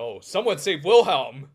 no, someone save Wilhelm!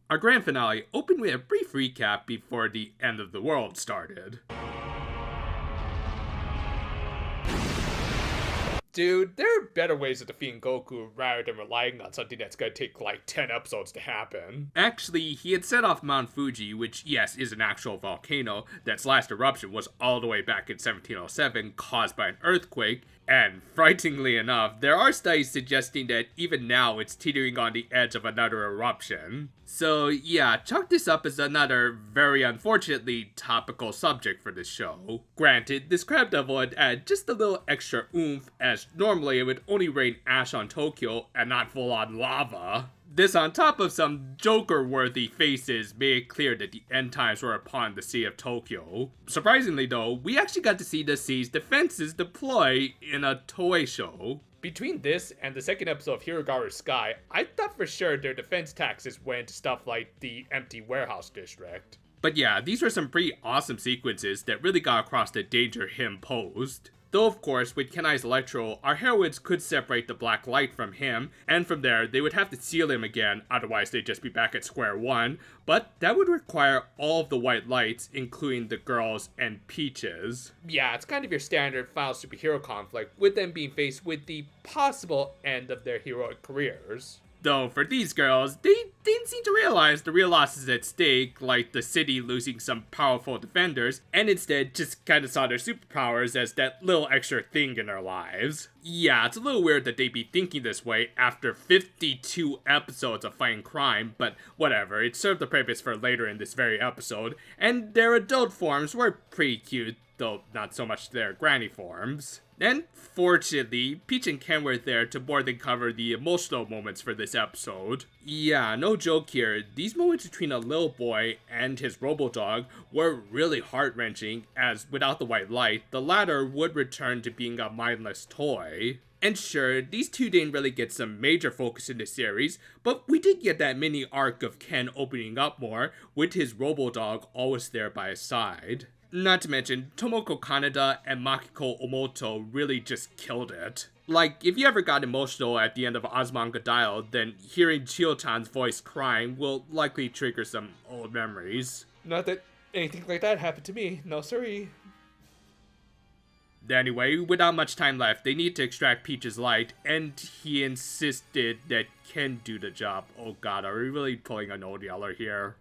Our grand finale opened with a brief recap before the end of the world started. Dude, there are better ways of defeating Goku rather than relying on something that's gonna take like 10 episodes to happen. Actually, he had set off Mount Fuji, which yes, is an actual volcano, that's last eruption was all the way back in 1707, caused by an earthquake, and frighteningly enough, there are studies suggesting that even now it's teetering on the edge of another eruption. So yeah, chalk this up as another very unfortunately topical subject for this show. Granted, this crab devil would add just a little extra oomph, as normally it would only rain ash on Tokyo and not full on lava. This on top of some Joker-worthy faces made it clear that the end times were upon the sea of Tokyo. Surprisingly though, we actually got to see the sea's defenses deploy in a Toei show. Between this and the second episode of Hirogaru Sky, I thought for sure their defense taxes went into stuff like the empty warehouse district. But yeah, these were some pretty awesome sequences that really got across the danger him posed. Though of course, with Kenai's Electro, our heroines could separate the black light from him, and from there, they would have to seal him again, otherwise they'd just be back at square one, but that would require all of the white lights, including the Girlz and Peaches. Yeah, it's kind of your standard final superhero conflict, with them being faced with the possible end of their heroic careers. Though for these girls, they didn't seem to realize the real losses at stake, like the city losing some powerful defenders, and instead just kinda saw their superpowers as that little extra thing in their lives. Yeah, it's a little weird that they'd be thinking this way after 52 episodes of fighting crime, but whatever, it served the purpose for later in this very episode, and their adult forms were pretty cute, though not so much their granny forms. And fortunately, Peach and Ken were there to more than cover the emotional moments for this episode. Yeah, no joke here, these moments between a little boy and his robo-dog were really heart-wrenching, as without the white light, the latter would return to being a mindless toy. And sure, these two didn't really get some major focus in the series, but we did get that mini arc of Ken opening up more, with his robo-dog always there by his side. Not to mention, Tomoko Kaneda and Makiko Omoto really just killed it. Like, if you ever got emotional at the end of Azumanga Dial, then hearing Chio-chan's voice crying will likely trigger some old memories. Not that anything like that happened to me, no siree. Anyway, without much time left, they need to extract Peach's light, and he insisted that Ken do the job. Oh god, are we really pulling an old yeller here?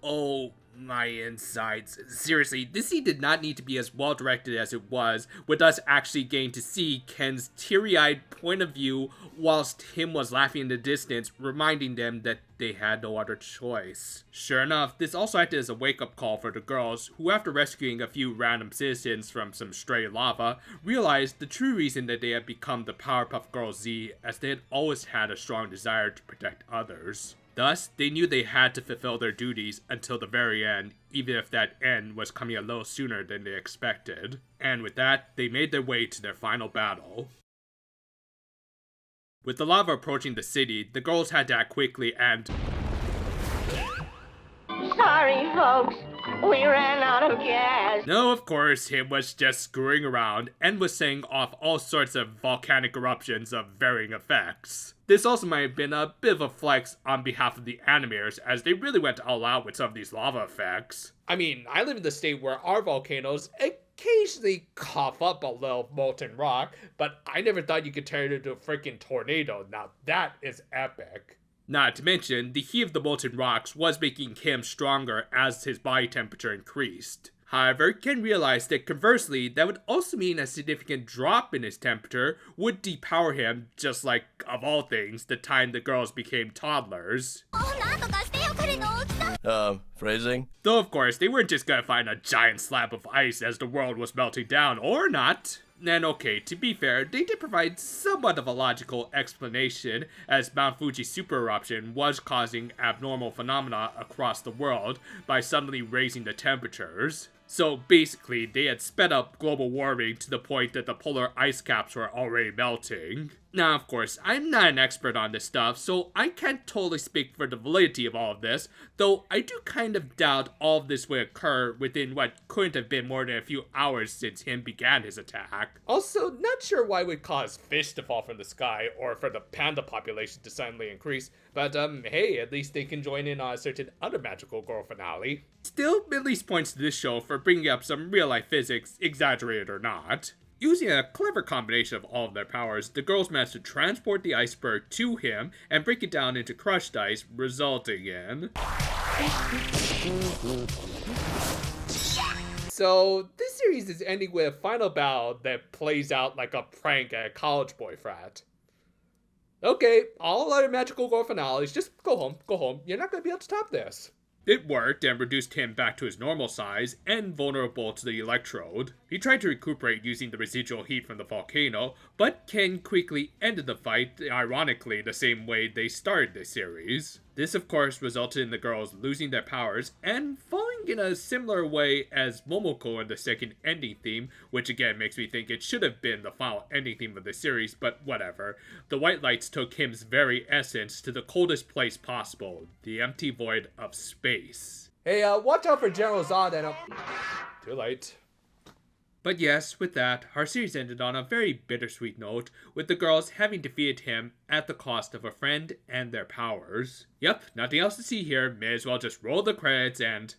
Oh, my insides. Seriously, this scene did not need to be as well directed as it was, with us actually getting to see Ken's teary-eyed point of view whilst him was laughing in the distance, reminding them that they had no other choice. Sure enough, this also acted as a wake-up call for the girls, who after rescuing a few random citizens from some stray lava, realized the true reason that they had become the Powerpuff Girls Z, as they had always had a strong desire to protect others. Thus, they knew they had to fulfill their duties until the very end, even if that end was coming a little sooner than they expected. And with that, they made their way to their final battle. With the lava approaching the city, the girls had to act quickly and... Sorry, folks. We ran out of gas. No, of course, him was just screwing around and was setting off all sorts of volcanic eruptions of varying effects. This also might have been a bit of a flex on behalf of the animators, as they really went all out with some of these lava effects. I mean, I live in the state where our volcanoes occasionally cough up a little molten rock, but I never thought you could turn it into a freaking tornado. Now that is epic. Not to mention, the heat of the molten rocks was making him stronger as his body temperature increased. However, Ken realized that conversely, that would also mean a significant drop in his temperature would depower him, just like, of all things, the time the girls became toddlers. Phrasing? Though of course, they weren't just gonna find a giant slab of ice as the world was melting down, or not. And okay, to be fair, they did provide somewhat of a logical explanation, as Mount Fuji's super eruption was causing abnormal phenomena across the world by suddenly raising the temperatures. So basically, they had sped up global warming to the point that the polar ice caps were already melting. Now, of course, I'm not an expert on this stuff, so I can't totally speak for the validity of all of this, though I do kind of doubt all of this would occur within what couldn't have been more than a few hours since him began his attack. Also, not sure why it would cause fish to fall from the sky, or for the panda population to suddenly increase, but hey, at least they can join in on a certain other magical girl finale. Still, at least points to this show for bringing up some real-life physics, exaggerated or not. Using a clever combination of all of their powers, the girls managed to transport the iceberg to him and break it down into crushed ice, resulting in... So, this series is ending with a final battle that plays out like a prank at a college boy frat. Okay, all other magical girl finales, just go home. You're not gonna be able to top this. It worked and reduced him back to his normal size and vulnerable to the electrode. He tried to recuperate using the residual heat from the volcano, but Ken quickly ended the fight, ironically the same way they started the series. This of course resulted in the girls losing their powers and falling in a similar way as Momoko in the second ending theme, which again makes me think it should have been the final ending theme of the series, but whatever. The white lights took Kim's very essence to the coldest place possible, the empty void of space. Hey, watch out for General Zod and too late. But yes, with that, our series ended on a very bittersweet note, with the girls having defeated him at the cost of a friend and their powers. Yep, nothing else to see here, may as well just roll the credits and...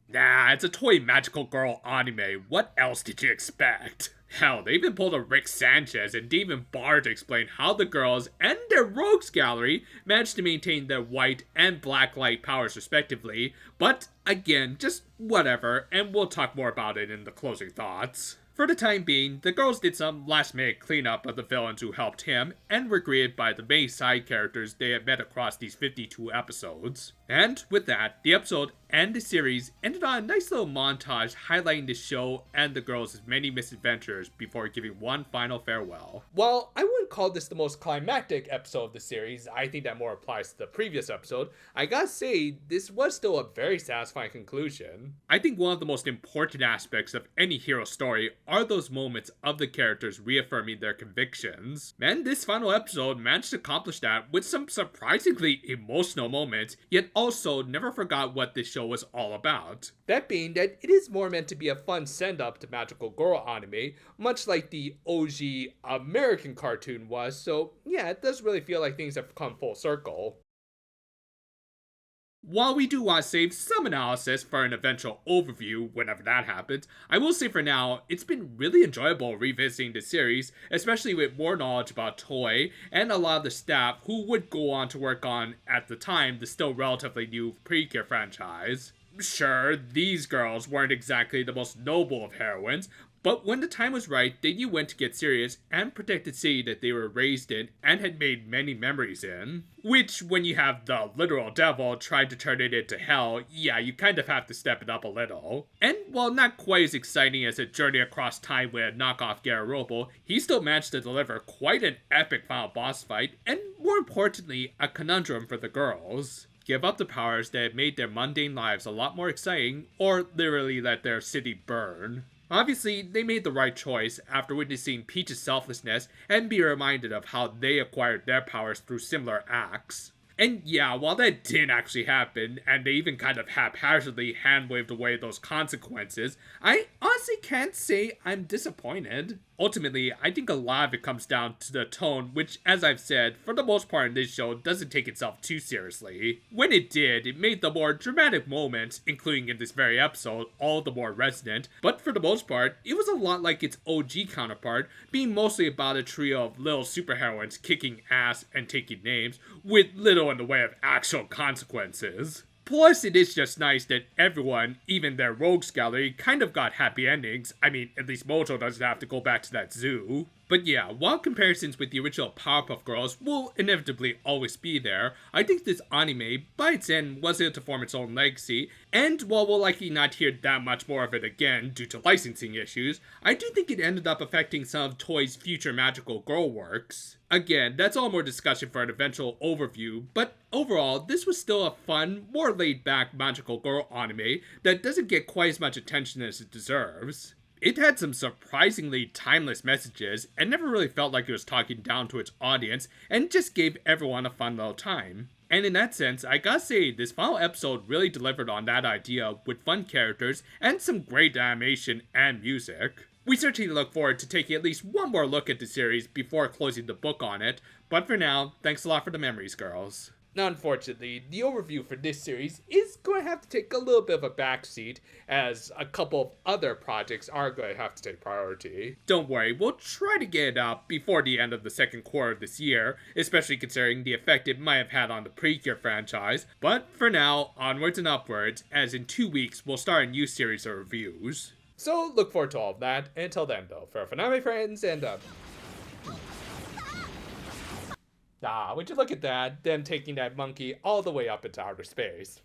Nah, it's a toy magical girl anime, what else did you expect? Hell, they even pulled a Rick Sanchez and Demon Barr to explain how the girls and their rogues gallery managed to maintain their white and black light powers respectively, but again, just whatever, and we'll talk more about it in the closing thoughts. For the time being, the girls did some last-minute cleanup of the villains who helped him, and were greeted by the many side characters they had met across these 52 episodes. And with that, the episode and the series ended on a nice little montage highlighting the show and the girls' many misadventures before giving one final farewell. While I wouldn't call this the most climactic episode of the series, I think that more applies to the previous episode, I gotta say, this was still a very satisfying conclusion. I think one of the most important aspects of any hero story are those moments of the characters reaffirming their convictions. And this final episode managed to accomplish that with some surprisingly emotional moments, yet also never forgot what this show was all about. That being that it is more meant to be a fun send-up to magical girl anime, much like the OG American cartoon was, so yeah, it does really feel like things have come full circle. While we do want to save some analysis for an eventual overview whenever that happens, I will say for now, it's been really enjoyable revisiting the series, especially with more knowledge about Toei and a lot of the staff who would go on to work on, at the time, the still relatively new Precure franchise. Sure, these girls weren't exactly the most noble of heroines, but when the time was right, they knew when to get serious and protect the city that they were raised in and had made many memories in. Which, when you have the literal devil trying to turn it into hell, yeah, you kind of have to step it up a little. And while not quite as exciting as a journey across time with a knockoff Gararobo, he still managed to deliver quite an epic final boss fight, and more importantly, a conundrum for the girls. Give up the powers that had made their mundane lives a lot more exciting, or literally let their city burn. Obviously, they made the right choice after witnessing Peach's selflessness and be reminded of how they acquired their powers through similar acts. And yeah, while that didn't actually happen, and they even kind of haphazardly hand-waved away those consequences, I honestly can't say I'm disappointed. Ultimately, I think a lot of it comes down to the tone, which, as I've said, for the most part in this show, doesn't take itself too seriously. When it did, it made the more dramatic moments, including in this very episode, all the more resonant, but for the most part, it was a lot like its OG counterpart, being mostly about a trio of little superheroines kicking ass and taking names, with little in the way of actual consequences. Plus, it is just nice that everyone, even their rogues gallery, kind of got happy endings. I mean, at least Mojo doesn't have to go back to that zoo. But yeah, while comparisons with the original Powerpuff Girls will inevitably always be there, I think this anime, by its end, was able to form its own legacy, and while we'll likely not hear that much more of it again due to licensing issues, I do think it ended up affecting some of Toei's future magical girl works. Again, that's all more discussion for an eventual overview, but overall, this was still a fun, more laid-back magical girl anime that doesn't get quite as much attention as it deserves. It had some surprisingly timeless messages and never really felt like it was talking down to its audience and just gave everyone a fun little time. And in that sense, I gotta say, this final episode really delivered on that idea with fun characters and some great animation and music. We certainly look forward to taking at least one more look at the series before closing the book on it, but for now, thanks a lot for the memories, girls. Now, unfortunately, the overview for this series is going to have to take a little bit of a backseat, as a couple of other projects are going to have to take priority. Don't worry, we'll try to get it up before the end of the second quarter of this year, especially considering the effect it might have had on the Precure franchise, but for now, onwards and upwards, as in 2 weeks we'll start a new series of reviews. So look forward to all of that, and until then though, for now my friends, and would you look at that, them taking that monkey all the way up into outer space.